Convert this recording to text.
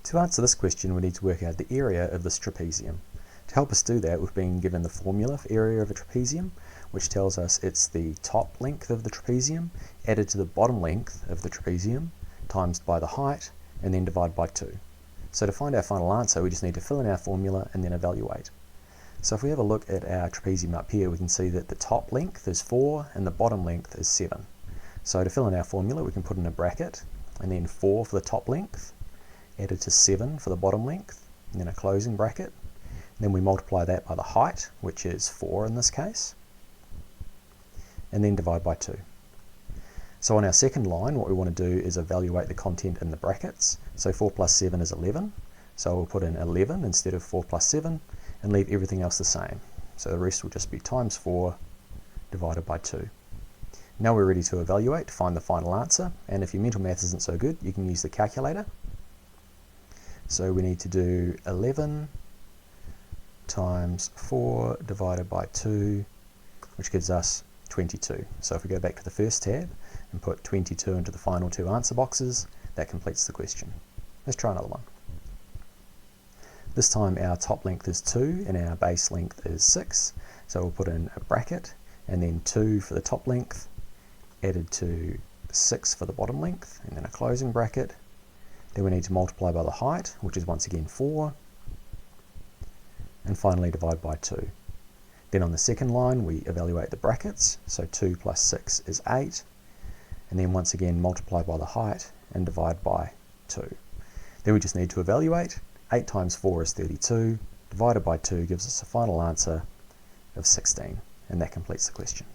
To answer this question, we need to work out the area of this trapezium. To help us do that, we've been given the formula for area of a trapezium, which tells us it's the top length of the trapezium added to the bottom length of the trapezium times by the height and then divided by 2. So to find our final answer, we just need to fill in our formula and then evaluate. So if we have a look at our trapezium up here, we can see that the top length is 4 and the bottom length is 7. So to fill in our formula, we can put in a bracket and then 4 for the top length added to 7 for the bottom length, and then a closing bracket. And then we multiply that by the height, which is 4 in this case, and then divide by 2. So on our second line, what we want to do is evaluate the content in the brackets. So 4 plus 7 is 11, so we'll put in 11 instead of 4 plus 7 and leave everything else the same. So the rest will just be times 4 divided by 2. Now we're ready to evaluate, find the final answer, and if your mental math isn't so good, you can use the calculator. So we need to do 11 times 4 divided by 2, which gives us 22. So if we go back to the first tab and put 22 into the final two answer boxes, that completes the question. Let's try another one. This time our top length is 2 and our base length is 6. So we'll put in a bracket and then 2 for the top length added to 6 for the bottom length, and then a closing bracket. Then we need to multiply by the height, which is once again 4, and finally divide by 2. Then on the second line we evaluate the brackets, so 2 plus 6 is 8, and then once again multiply by the height and divide by 2. Then we just need to evaluate. 8 times 4 is 32, divided by 2 gives us a final answer of 16, and that completes the question.